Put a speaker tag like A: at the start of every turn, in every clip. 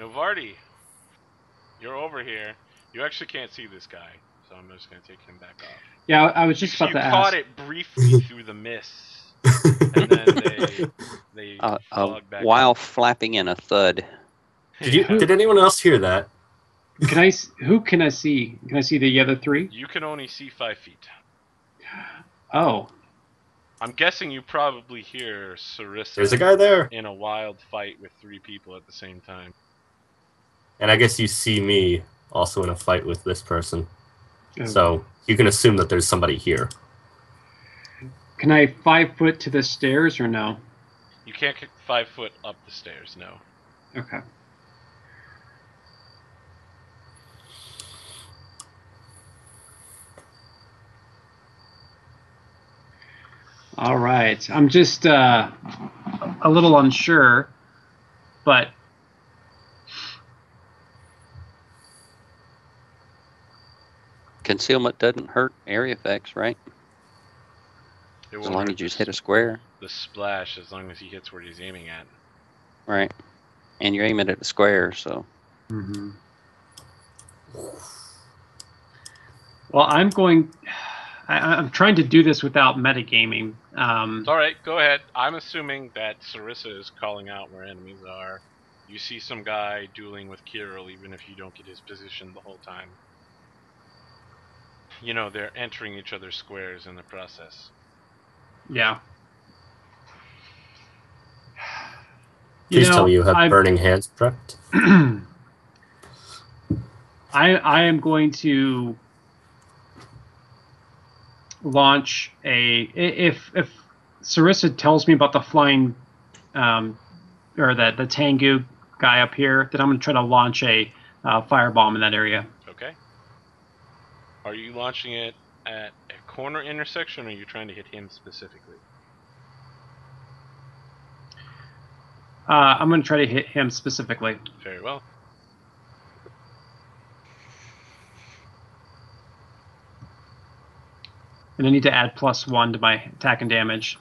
A: Novardi, you're over here. You actually can't see this guy, so I'm just going to take him back off.
B: Yeah, I was just about to ask.
A: You caught it briefly through the mists, and then they fogged back
C: while
A: up.
C: flapping in a thud.
D: Did anyone else hear that?
B: Who can I see? Can I see the other three?
A: You can only see 5 feet.
B: Oh.
A: I'm guessing you probably hear Sarissa.
D: There's a guy there.
A: In a wild fight with 3 people at the same time.
D: And I guess you see me also in a fight with this person.
B: Oh.
D: So you can assume that there's somebody here.
B: Can I 5 foot to the stairs or no?
A: You can't get 5 foot up the stairs, no.
B: Okay. All right. I'm just a little unsure, but
C: Concealment doesn't hurt area effects, right? As long as you just hit a square.
A: The splash, as long as he hits where he's aiming at.
C: Right. And you're aiming at a square, so.
B: Mm-hmm. Well, I'm trying to do this without metagaming.
A: It's all right. Go ahead. I'm assuming that Sarissa is calling out where enemies are. You see some guy dueling with Kirill, even if you don't get his position the whole time. You know, they're entering each other's squares in the process.
B: Yeah.
D: Please tell me you have burning hands prepped.
B: I am going to launch if Sarissa tells me about the flying or the Tengu guy up here, then I'm going to try to launch a firebomb in that area.
A: Okay. Are you launching it at a corner intersection, or are you trying to hit him specifically?
B: I'm going to try to hit him specifically.
A: Very well.
B: And I need to add +1 to my attack and damage.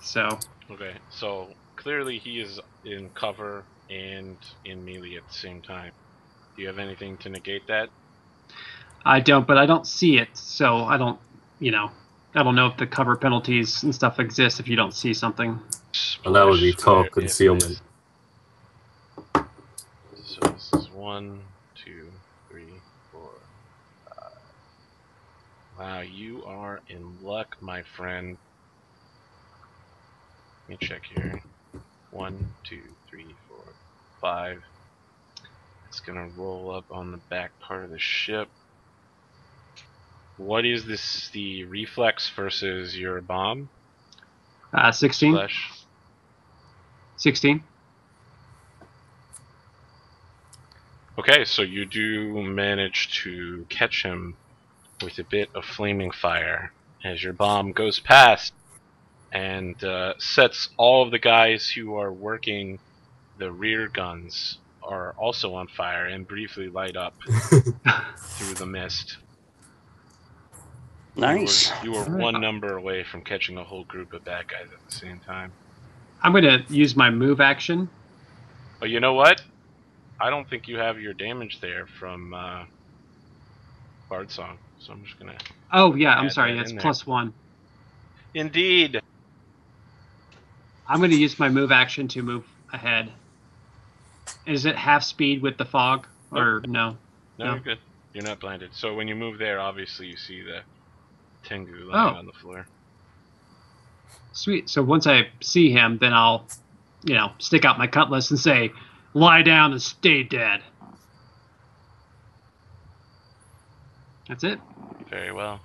B: So.
A: Okay, so clearly he is in cover and in melee at the same time. Do you have anything to negate that?
B: I don't, but I don't see it, so I don't know if the cover penalties and stuff exist if you don't see something.
D: Well, that would be total concealment.
A: So this is 1, 2, 3, 4, 5. Wow, you are in luck, my friend. Let me check here. 1, 2, 3, 4, 5. It's gonna roll up on the back part of the ship. What is this, the reflex versus your bomb?
B: 16.
A: Slash.
B: 16.
A: Okay, so you do manage to catch him with a bit of flaming fire as your bomb goes past and sets all of the guys who are working the rear guns are also on fire and briefly light up through the mist.
C: Nice.
A: You were one number away from catching a whole group of bad guys at the same time.
B: I'm going to use my move action.
A: Oh, you know what? I don't think you have your damage there from Bard Song, so I'm just going to...
B: Oh, yeah, I'm sorry. It's +1.
A: Indeed.
B: I'm going to use my move action to move ahead. Is it half speed with the fog? Or no?
A: No, you're good. You're not blinded. So when you move there, obviously you see the Tengu lying on the floor.
B: Sweet. So once I see him, then I'll, stick out my cutlass and say, "Lie down and stay dead." That's it.
A: Very well.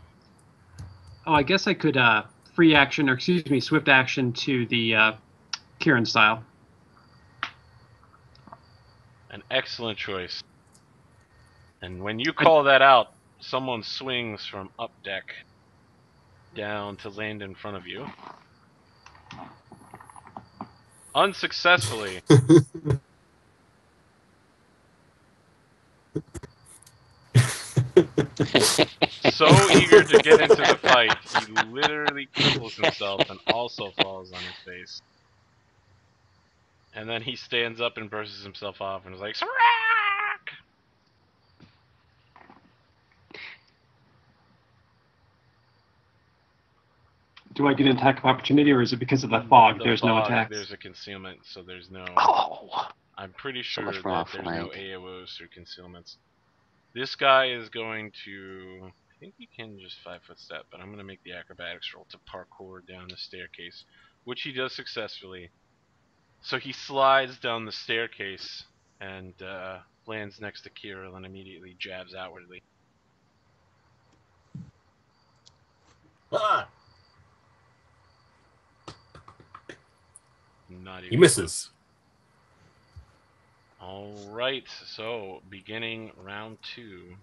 B: Oh, I guess I could free action, or excuse me, swift action to the Kieran style.
A: An excellent choice. And when you call that out, someone swings from up deck down to land in front of you. Unsuccessfully. So eager to get into the fight, he literally cripples himself and also falls on his face. And then he stands up and brushes himself off and is like, Srack!
B: Do I get an attack of opportunity, or is it because of the fog? There's no attacks.
A: There's a concealment, so there's no...
C: Oh!
A: I'm pretty
C: So
A: sure
C: much for
A: that
C: my
A: there's no
C: flank.
A: AOs through concealments. This guy is going to... I think he can just 5-foot step, but I'm going to make the acrobatics roll to parkour down the staircase, which he does successfully. So he slides down the staircase and lands next to Kirill and immediately jabs outwardly.
D: Ah!
A: Not even
D: He misses.
A: Alright, so beginning round 2.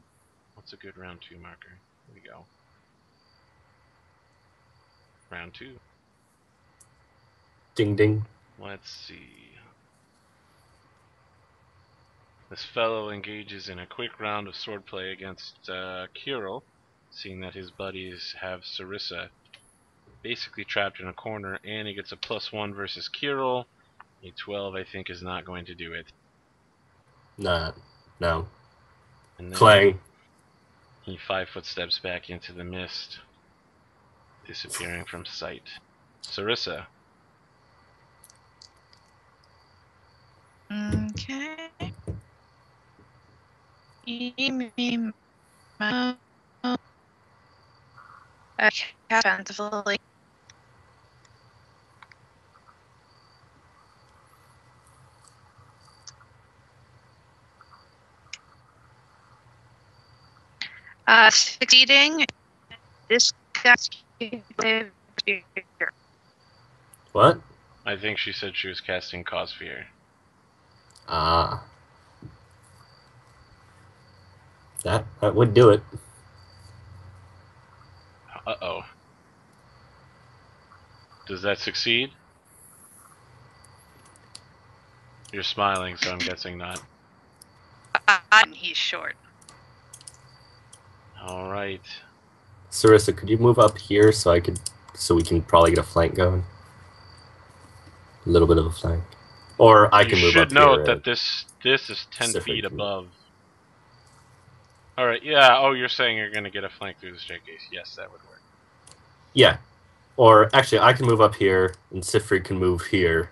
A: What's a good round 2 marker? Here we go. Round 2.
D: Ding ding.
A: Let's see. This fellow engages in a quick round of swordplay against Kirill, seeing that his buddies have Sarissa basically trapped in a corner, and he gets a +1 versus Kirill. A 12, I think, is not going to do it.
D: Nah, no.
A: And then
D: Clang.
A: he 5-foot steps back into the mist, disappearing from sight. Sarissa.
E: Okay. Offensively. Succeeding. This guy's
D: What?
A: I think she said she was casting Cause Fear.
D: Ah. That would do it.
A: Uh-oh. Does that succeed? You're smiling, so I'm guessing not.
E: he's short.
A: Alright.
D: Sarissa, could you move up here so we can probably get a flank going? A little bit of a flank. Or I can move up
A: here. You should note
D: here.
A: that this is 10
D: Pacific
A: feet
D: can-
A: above. Alright, yeah, oh, you're saying you're going to get a flank through the staircase. Yes, that would work.
D: Yeah. Or actually, I can move up here, and Sifri can move here,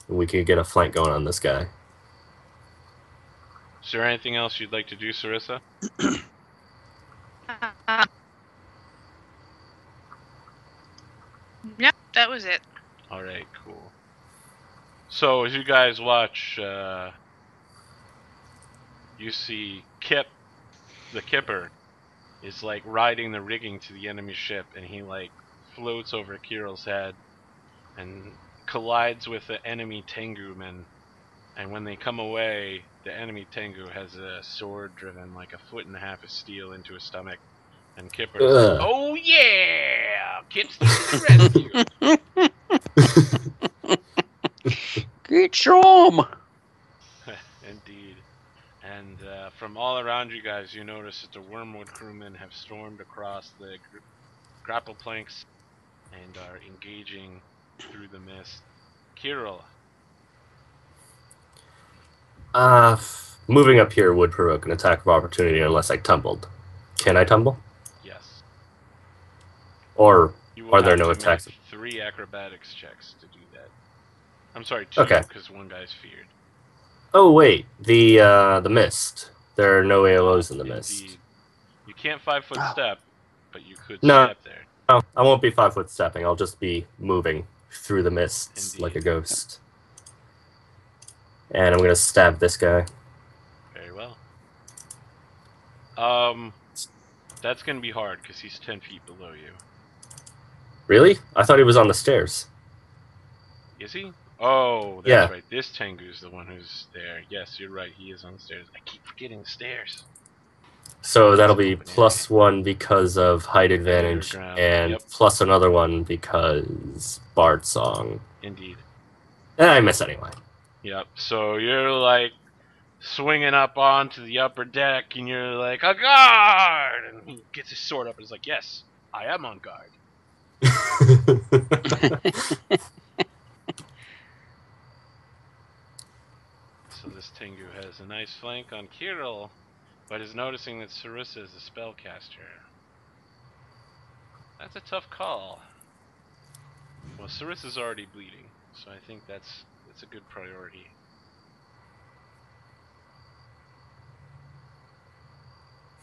D: and we can get a flank going on this guy.
A: Is there anything else you'd like to do, Sarissa?
E: Yep, that was it.
A: Alright, cool. So, as you guys watch, you see Kip, the Kipper, is like riding the rigging to the enemy ship, and he like floats over Kirill's head and collides with the enemy Tenguman. And when they come away, the enemy Tengu has a sword driven like 1.5 feet of steel into his stomach. And Kipper's like, oh yeah! Kip's the rescue!
C: Get some!
A: Indeed. And from all around you guys, you notice that the Wormwood crewmen have stormed across the grapple planks and are engaging through the mist. Kirill.
D: Moving up here would provoke an attack of opportunity unless I tumbled. Can I tumble?
A: Yes.
D: Or
A: You will
D: are there
A: have
D: no
A: to
D: attacks?
A: make 3 acrobatics checks to do that. I'm sorry, 2,
D: Okay.
A: because one guy's feared.
D: Oh wait, the mist. There are no AOs in the
A: Indeed.
D: mist.
A: You can't 5-foot step, but you could
D: No.
A: step there.
D: No, I won't be 5-foot stepping. I'll just be moving through the mists
A: Indeed.
D: like a ghost. And I'm gonna stab this guy.
A: Very well. That's gonna be hard because he's 10 feet below you.
D: Really? I thought he was on the stairs.
A: Is he? Oh, that's
D: Yeah.
A: right. This Tengu's the one who's there. Yes, you're right. He is on the stairs. I keep forgetting the stairs.
D: So that'll be +1 because of height advantage,
A: Underground,
D: and
A: yep.
D: plus another one because Bard Song.
A: Indeed.
D: And I miss anyway.
A: Yep. So you're like swinging up onto the upper deck, and you're like, a guard! And he gets his sword up and is like, yes, I am on guard. Tengu has a nice flank on Kirill, but is noticing that Sarissa is a spellcaster. That's a tough call. Well, Sarissa's already bleeding, so I think that's a good priority.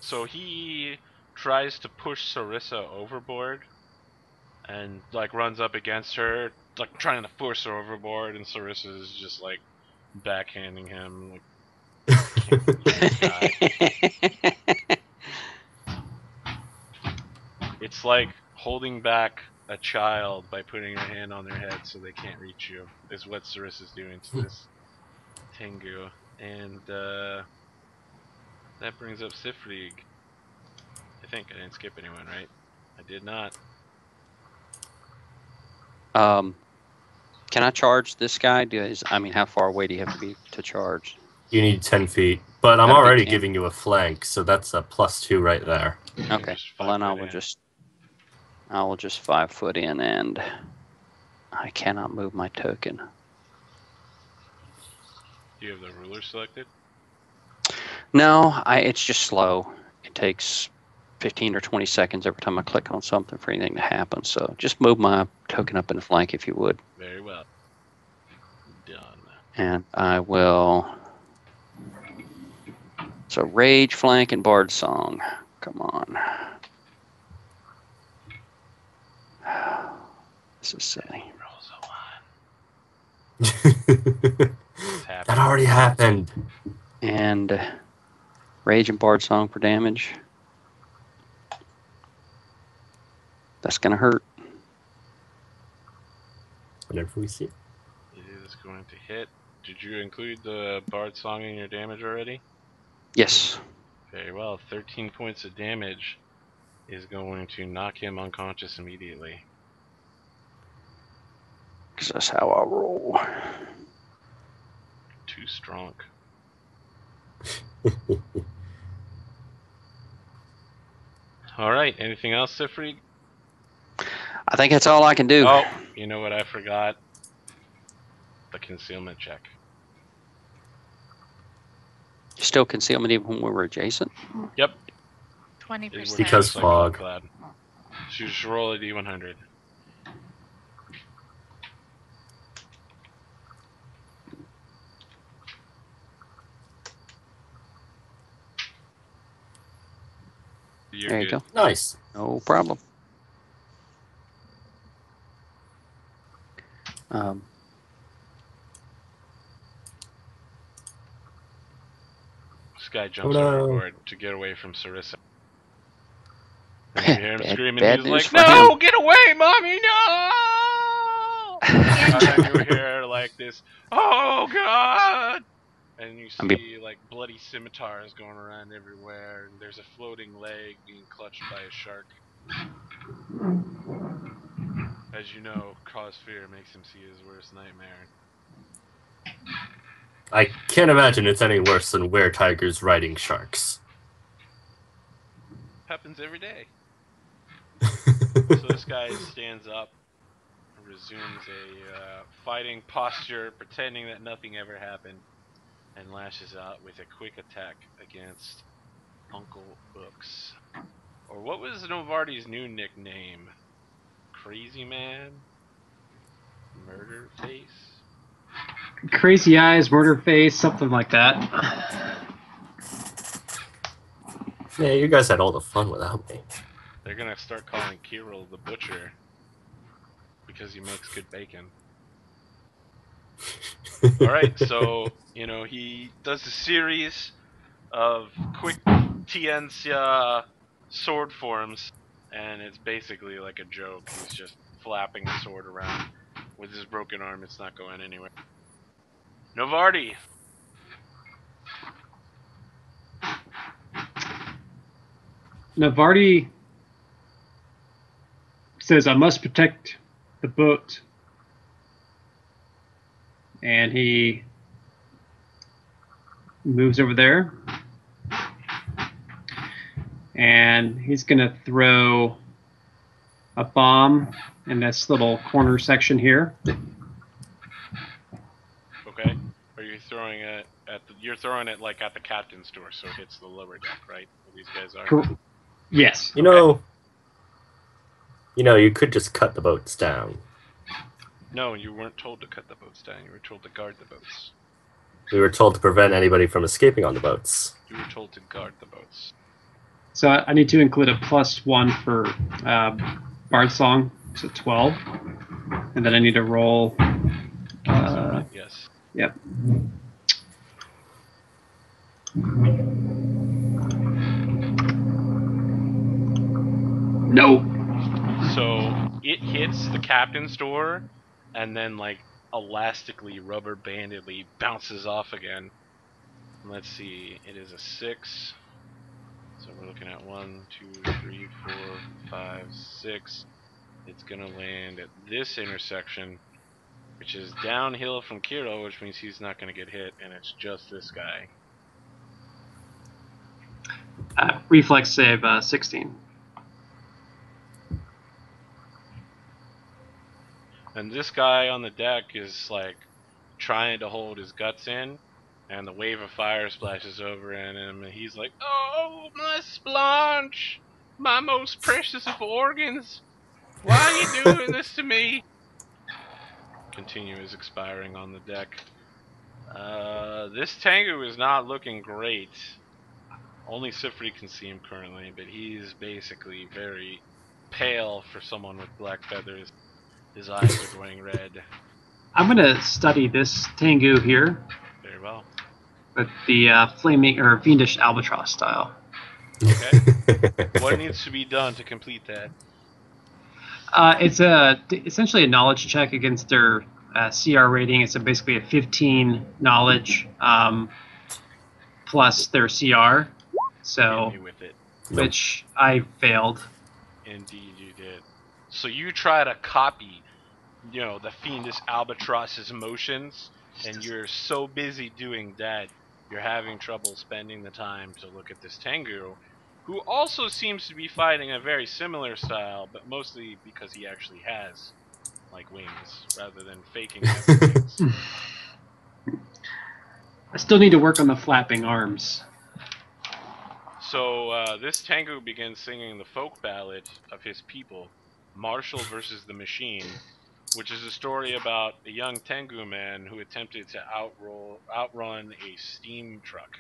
A: So he tries to push Sarissa overboard and like runs up against her, like trying to force her overboard, and Sarissa is just like backhanding him, like it's like holding back a child by putting your hand on their head so they can't reach you, is what Sarissa's doing to this Tengu. And that brings up Sifrig. I think I didn't skip anyone, right? I did not.
C: Can I charge this guy? I mean, how far away do you have to be to charge?
D: You need 10 feet, but I'm
C: Gotta be
D: already
C: 10.
D: giving you a flank, so that's a +2 right there.
C: Okay. Well, then I will just 5 foot in, and I cannot move my token.
A: Do you have the ruler selected?
C: No, it's just slow. It takes 15 or 20 seconds every time I click on something for anything to happen. So just move my token up in the flank if you would.
A: Very well. Done.
C: And I will. So Rage, Flank, and Bard Song. Come on. This is silly.
D: That already happened.
C: And Rage and Bard Song for damage. That's going to hurt.
D: Whenever we see it.
A: It is going to hit. Did you include the Bard Song in your damage already?
C: Yes.
A: Very well. 13 points of damage is going to knock him unconscious immediately.
C: Because that's how I roll.
A: Too strong. Alright, anything else, Sifrig?
C: I think that's all I can do.
A: Oh, you know what I forgot? The concealment check.
C: Still concealment even when we were adjacent?
A: Yep.
E: 20%.
D: Because
A: Like
D: fog.
A: cloud. So you just roll a d100. You're
C: There you
A: good.
C: go.
D: Nice.
C: No problem.
A: This guy jumps
D: Oh, no.
A: overboard to get away from Sarissa. And you hear him screaming,
C: bad
A: he's
C: news
A: like,
C: for
A: "No,
C: him."
A: get away, mommy, no!" And then you hear like this, "Oh God!" And you see like bloody scimitars going around everywhere, and there's a floating leg being clutched by a shark. As you know, cause fear makes him see his worst nightmare.
D: I can't imagine it's any worse than were-tigers riding sharks.
A: Happens every day. So this guy stands up, resumes a fighting posture, pretending that nothing ever happened, and lashes out with a quick attack against Uncle Books. Or what was Novardi's new nickname? Crazy Man? Murder Face?
B: Crazy eyes, murder face, something like that.
D: Yeah, you guys had all the fun without me.
A: They're gonna start calling Kirill the Butcher because he makes good bacon. Alright, so, you know, he does a series of quick Tiencia sword forms, and it's basically like a joke. He's just flapping the sword around with his broken arm. It's not going anywhere. Novardi!
B: Navardi says, "I must protect the boat." And he moves over there. And he's going to throw a bomb in this little corner section here.
A: Okay. Are you throwing it you're throwing it like at the captain's door, so it hits the lower deck, right? Where these guys are.
B: Yes.
D: You know, you could just cut the boats down.
A: No, you weren't told to cut the boats down. You were told to guard the boats.
D: We were told to prevent anybody from escaping on the boats.
A: You were told to guard the boats.
B: So I need to include a +1 for Bard Song, so 12. And then I need to roll.
A: Yes.
B: Yep. No.
A: So it hits the captain's door, and then like elastically, rubber bandedly bounces off again. Let's see. It is a 6. So we're looking at 1, 2, 3, 4, 5, 6. It's gonna land at this intersection, which is downhill from Kiro, which means he's not gonna get hit, and it's just this guy.
B: Reflex save 16.
A: And this guy on the deck is like trying to hold his guts in, and the wave of fire splashes over him, and he's like, "Oh, my splunch! My most precious of organs! Why are you doing this to me?" Continue is expiring on the deck. This Tengu is not looking great. Only Sifri can see him currently, but he's basically very pale for someone with black feathers. His eyes are going red.
B: I'm going to study this Tengu here
A: Very well.
B: with the flaming or fiendish albatross style.
A: Okay. What needs to be done to complete that?
B: It's essentially a knowledge check against their CR rating. It's basically a 15 knowledge plus their CR. So,
A: Hit me with it.
B: which I failed.
A: Indeed, you did. So you try to copy, the fiendish albatross's motions, and you're so busy doing that, you're having trouble spending the time to look at this Tengu, who also seems to be fighting a very similar style, but mostly because he actually has, like, wings, rather than faking having wings.
B: I still need to work on the flapping arms.
A: So this Tengu begins singing the folk ballad of his people, Marshall versus the Machine, which is a story about a young Tengu man who attempted to outrun a steam truck,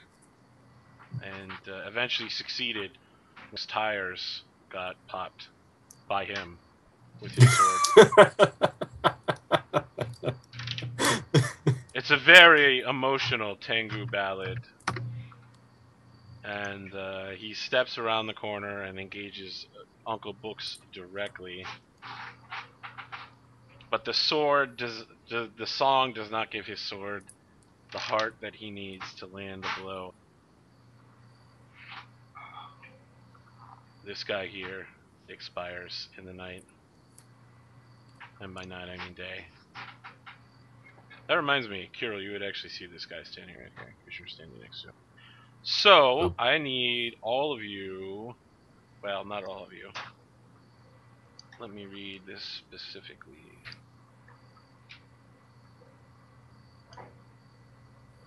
A: and eventually succeeded. His tires got popped by him with his sword. It's a very emotional Tengu ballad. And he steps around the corner and engages Uncle Books directly. But the sword the song does not give his sword the heart that he needs to land the blow. This guy here expires in the night. And by night, I mean day. That reminds me, Kirill, you would actually see this guy standing right here, because you're standing next to him. So, I need all of you, well, not all of you. Let me read this specifically.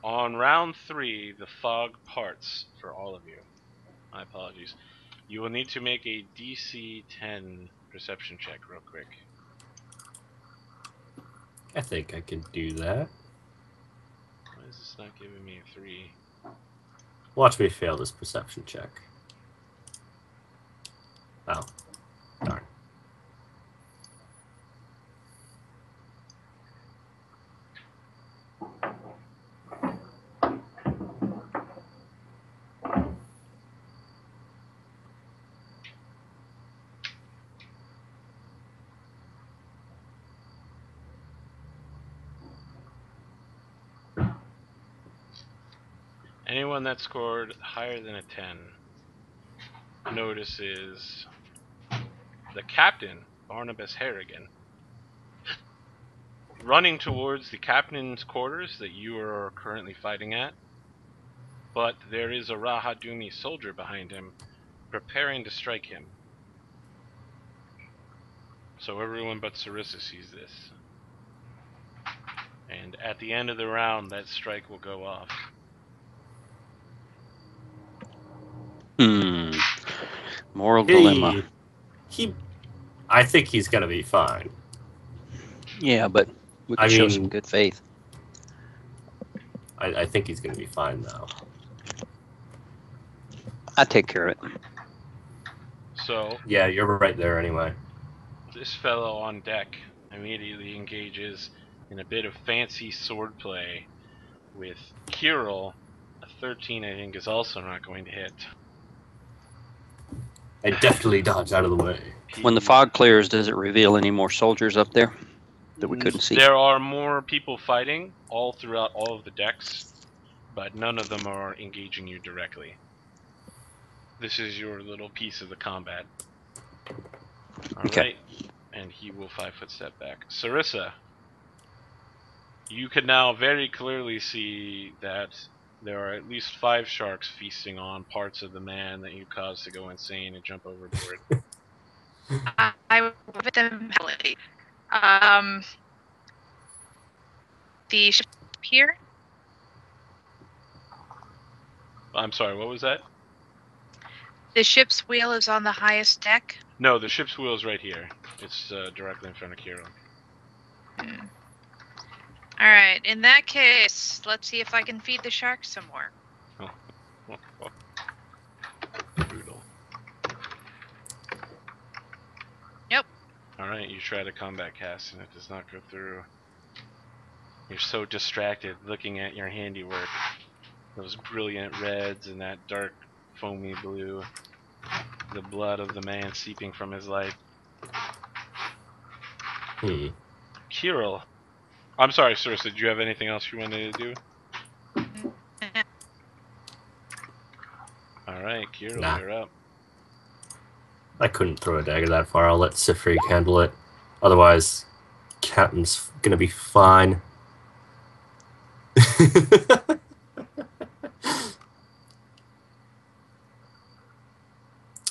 A: On round 3, the fog parts for all of you. My apologies. You will need to make a DC 10 perception check real quick.
D: I think I can do that.
A: Why is this not giving me a 3?
D: Watch me fail this perception check. Oh, darn.
A: Anyone that scored higher than a 10 notices the captain, Barnabas Harrigan, running towards the captain's quarters that you are currently fighting at. But there is a Rahadumi soldier behind him, preparing to strike him. So everyone but Sarissa sees this. And at the end of the round, that strike will go off.
C: Moral dilemma.
D: I think he's gonna be fine.
C: Yeah, but we could
D: I
C: show some
D: mean,
C: good faith.
D: I think he's gonna be fine though.
C: I take care of it.
A: So
D: Yeah, you're right there anyway.
A: this fellow on deck immediately engages in a bit of fancy swordplay with Kirill. A 13, I think, is also not going to hit.
D: I definitely dodge out of the way.
C: When the fog clears, does it reveal any more soldiers up there that we couldn't see?
A: There are more people fighting all throughout all of the decks, but none of them are engaging you directly. This is your little piece of the combat. Alright,
C: Okay.
A: and he will 5-foot step back. Sarissa, you can now very clearly see that there are at least 5 sharks feasting on parts of the man that you caused to go insane and jump overboard.
E: I will with them heavily. Um, the ship here.
A: I'm sorry, what was that?
E: The ship's wheel is on the highest deck.
A: No, the ship's wheel is right here. It's directly in front of Kirill.
E: All right. In that case, let's see if I can feed the sharks some more.
A: Brutal.
E: Nope.
A: Alright, you try to combat cast and it does not go through. You're so distracted looking at your handiwork. Those brilliant reds and that dark foamy blue. The blood of the man seeping from his life. Kirill. I'm sorry, Circe, did you have anything else you wanted to do? Alright, Kirill,
D: Nah.
A: you're up.
D: I couldn't throw a dagger that far. I'll let Sifrig handle it. Otherwise, Captain's gonna be fine.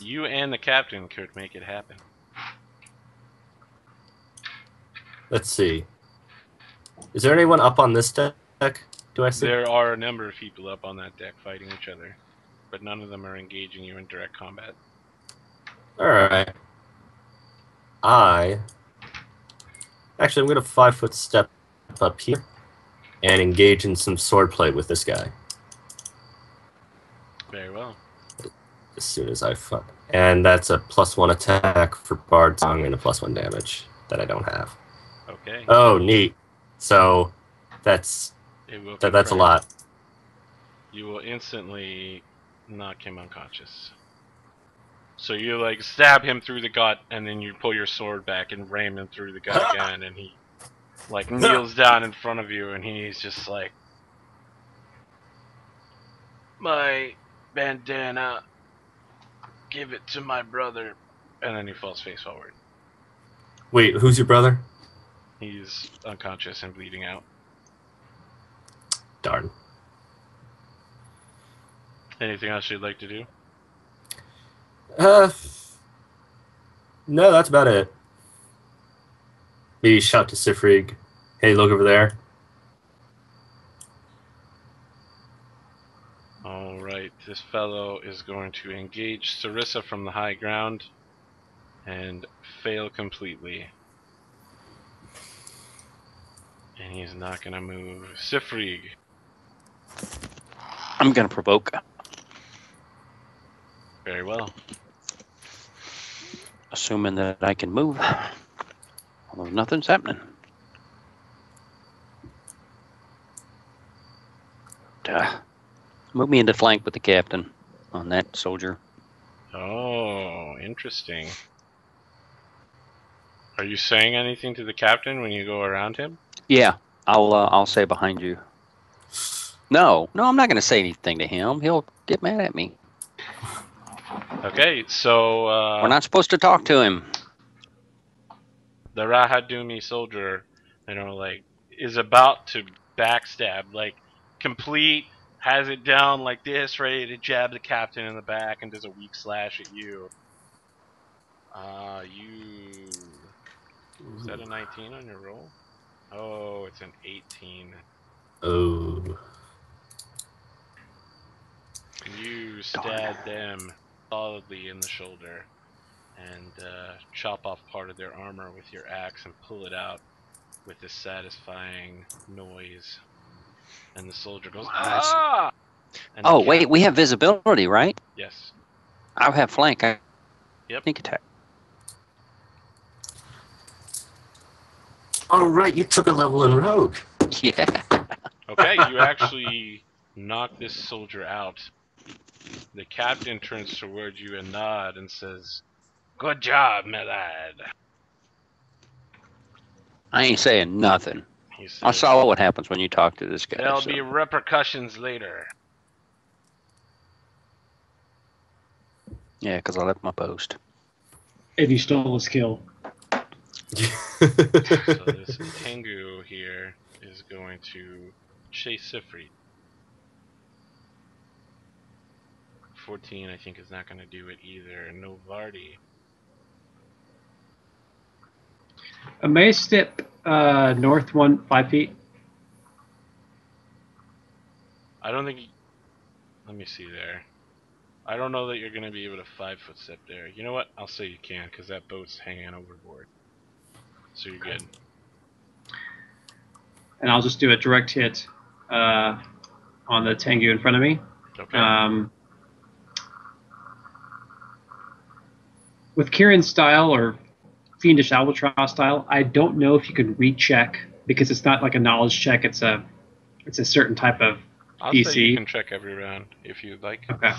A: You and the captain could make it happen.
D: Let's see. Is there anyone up on this deck? Do I see?
A: There are a number of people up on that deck fighting each other, but none of them are engaging you in direct combat.
D: Alright. Actually, I'm going to 5-foot step up here and engage in some swordplay with this guy.
A: Very well.
D: As soon as I find. And that's a +1 attack for Bard Song and a +1 damage that I don't have.
A: Okay.
D: Oh, neat. So that's that's a lot.
A: You will instantly knock him unconscious. So you like stab him through the gut, and then you pull your sword back and ram him through the gut again, and he like kneels down in front of you, and he's just like, "My bandana, give it to my brother," and then he falls face forward.
D: Wait, who's your brother?
A: He's unconscious and bleeding out.
D: Darn.
A: Anything else you'd like to do?
D: No, that's about it. Maybe shout to Sifrig, "Hey, look over there."
A: Alright, this fellow is going to engage Sarissa from the high ground and fail completely. And he's not going to move. Sifrig.
C: I'm going to provoke.
A: Very well.
C: Assuming that I can move. Although nothing's happening. Move me into flank with the captain on that soldier.
A: Oh, interesting. Are you saying anything to the captain when you go around him?
C: Yeah, I'll say behind you. No, I'm not going to say anything to him. He'll get mad at me.
A: Okay, so
C: We're not supposed to talk to him.
A: the Rahadumi soldier, like, is about to backstab, like, complete, has it down like this, ready to jab the captain in the back, and does a weak slash at you. Is that a 19 on your roll? Oh, it's an 18.
D: Oh.
A: You to stab them solidly in the shoulder and chop off part of their armor with your axe and pull it out with this satisfying noise. And the soldier goes, ah! And
C: Oh, wait, we have visibility, right?
A: Yes.
C: I have flank.
A: Yep.
C: Sneak attack.
D: Oh, right, you took a level in Rogue.
C: Yeah.
A: Okay, you actually knock this soldier out. The captain turns toward you and nods and says, "Good job, my lad."
C: I ain't saying nothing.
A: He says,
C: I saw what happens when you talk to this guy.
A: "There'll
C: so.
A: be repercussions later."
C: Yeah, because I left my post.
B: And you stole his kill.
A: So this Tengu here is going to chase Sifri. 14, I think, is not going to do it either. No Vardy.
B: May I step north 5 feet?
A: I don't think. Let me see there. I don't know that you're going to be able to 5-foot step there. You know what? I'll say you can, because that boat's hanging overboard. So you're good.
B: And I'll just do a direct hit on the Tengu in front of me.
A: Okay.
B: With Kieran's style or Fiendish Albatross style, I don't know if you can recheck because it's not like a knowledge check. It's a certain type of
A: I'll
B: DC.
A: say you can check every round if you'd like.
B: Okay.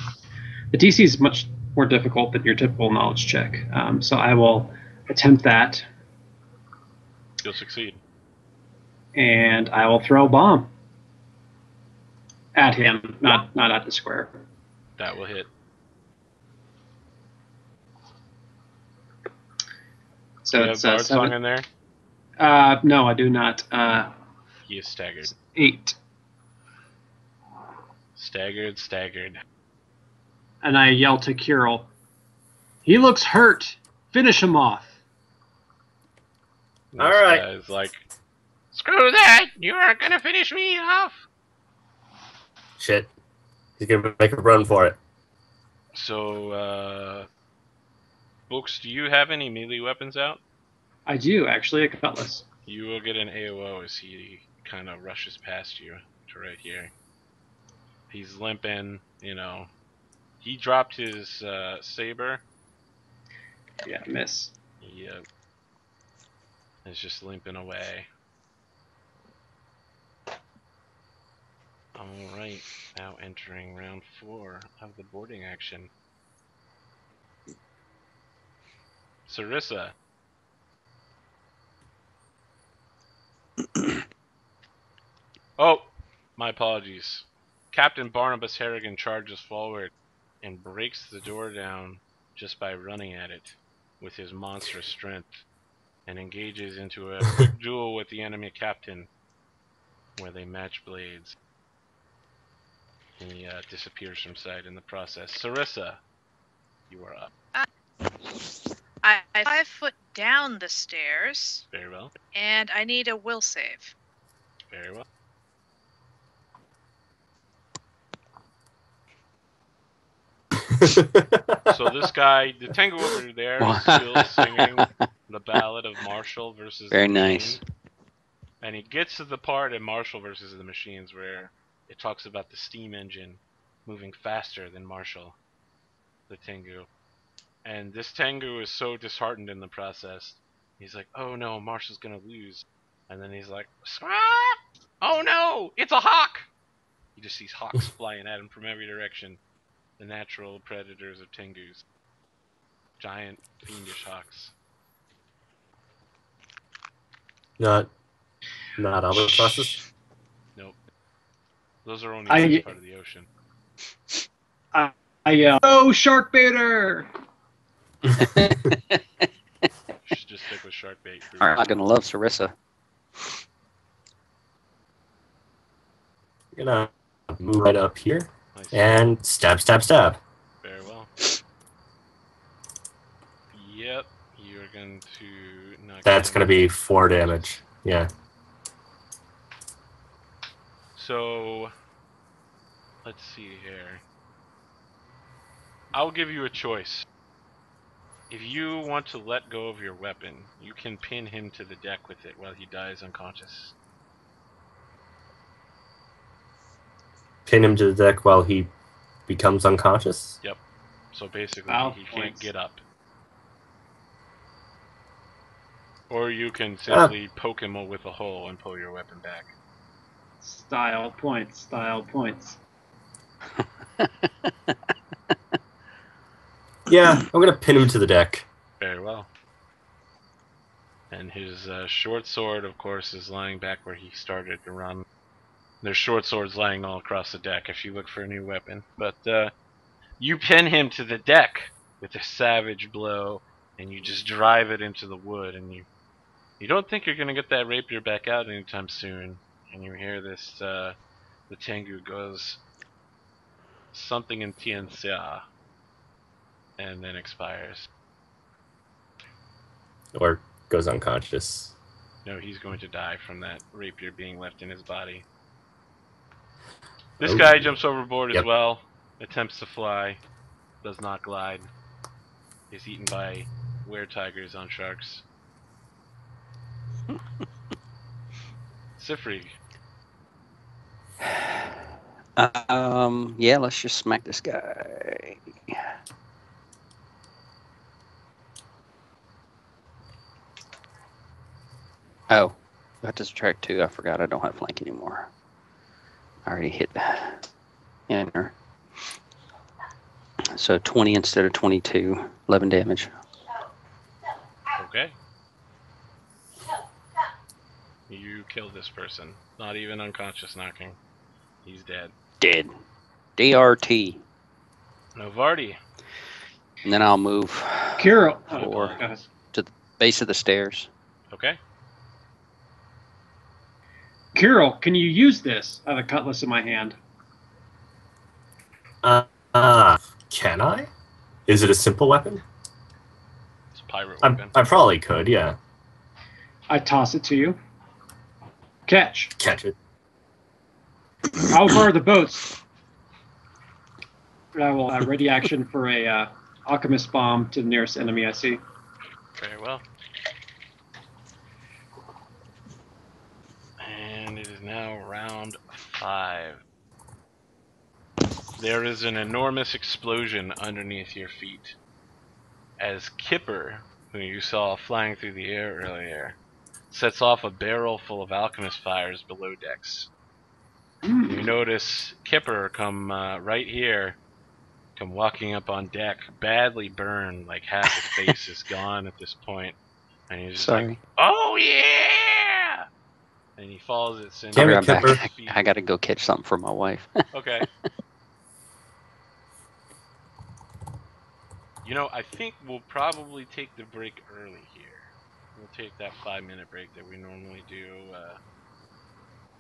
B: The DC is much more difficult than your typical knowledge check, so I will attempt that.
A: You'll succeed.
B: And I will throw a bomb at him, not at the square.
A: That will hit.
B: So
A: Do you
B: it's
A: have Bard
B: 7.
A: Song in there?
B: No, I do not.
A: He is staggered.
B: 8.
A: Staggered.
B: And I yell to Kirill, "He looks hurt. Finish him off."
A: This
D: All right.
A: guy's like, "Screw that! You aren't gonna finish me off."
D: Shit. He's gonna make a run for it.
A: So, Books, do you have any melee weapons out?
B: I do, actually, a cutlass.
A: You will get an AOO as he kind of rushes past you to right here. He's limping, you know. He dropped his saber.
B: Yeah, miss.
A: Yep. It's just limping away. Alright, now entering round 4 of the boarding action. Sarissa. Oh, my apologies. Captain Barnabas Harrigan charges forward and breaks the door down just by running at it with his monstrous strength and engages into a quick duel with the enemy captain where they match blades. He disappears from sight in the process. Sarissa, you are up.
E: I 5 foot down the stairs,
A: Very well.
E: and I need a will save.
A: Very well. So this guy, the Tengu over there, is still singing the ballad of Marshall versus
C: Very
A: the
C: nice.
A: Machine. And he gets to the part in Marshall versus the Machines where it talks about the steam engine moving faster than Marshall, the Tengu. And this Tengu is so disheartened in the process. He's like, "Oh no, Marshall's gonna lose." And then he's like, "Ah! Oh no, it's a hawk!" He just sees hawks flying at him from every direction. The natural predators of Tengus. Giant, fiendish hawks.
D: Not albatrosses.
A: Nope. Those are only in this part of the ocean.
B: I yell, "Oh, shark baiter!"
A: Should just stick with shark bait.
C: I'm not gonna love Sarissa.
D: Gonna move right up here
A: Nice.
D: and stab.
A: Very well. Yep, you're going to knock
D: That's
A: him.
D: gonna be 4 damage. Yeah.
A: So, let's see here. I'll give you a choice. If you want to let go of your weapon, you can pin him to the deck with it while he dies unconscious.
D: Pin him to the deck while he becomes unconscious?
A: Yep. So basically,
B: Wow,
A: he can't
B: points.
A: get up. Or you can simply poke him with a hole and pull your weapon back.
B: Style points. Style points.
D: Yeah, I'm gonna pin him to the deck.
A: Very well. And his short sword, of course, is lying back where he started to run. There's short swords lying all across the deck if you look for a new weapon. But you pin him to the deck with a savage blow, and you just drive it into the wood, and you don't think you're going to get that rapier back out anytime soon. And you hear this, the Tengu goes, something in Tianxia, and then expires.
D: Or goes unconscious.
A: No, he's going to die from that rapier being left in his body. This
D: Oh.
A: guy jumps overboard as
D: Yep.
A: well, attempts to fly, does not glide, is eaten by were-tigers on sharks. Sifrig.
C: Yeah, let's just smack this guy. Oh, that does track 2. I forgot I don't have flank anymore. I already hit enter. So 20 instead of 22, 11 damage.
A: Okay. You killed this person. Not even unconscious knocking. He's dead.
C: Dead. DRT.
A: Novardi.
C: And then I'll move
B: Kiro.
C: Or-
B: go ahead.
C: base of the stairs.
A: Okay.
B: Kiro, can you use this? I have a cutlass in my hand.
D: Can I? Is it a simple weapon?
A: It's a pirate weapon.
D: I probably could, yeah.
B: I toss it to you. Catch.
D: Catch it.
B: How far are the boats? I will ready action for a alchemist bomb to the nearest enemy I see.
A: Very well. And it is now round 5. There is an enormous explosion underneath your feet as Kipper, who you saw flying through the air earlier, sets off a barrel full of alchemist fires below decks. You notice Kipper come right here, come walking up on deck, badly burned, like half his face is gone at this point, and he's just like,
C: Sorry.
A: "Oh yeah!" And he follows it since
D: Damn it,
C: I'm back.
D: Kipper.
C: I got to go catch something for my wife.
A: Okay. You know, I think we'll probably take the break early here. We'll take that 5-minute break that we normally do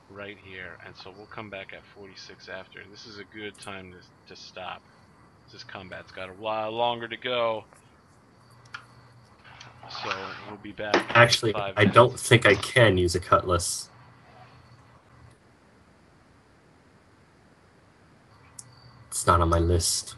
A: right here, and so we'll come back at 46 after. This is a good time to stop. This combat's got a while longer to go, so we'll be back. in
D: Actually,
A: 5
D: I don't
A: minutes.
D: think I can use a cutlass. It's not on my list.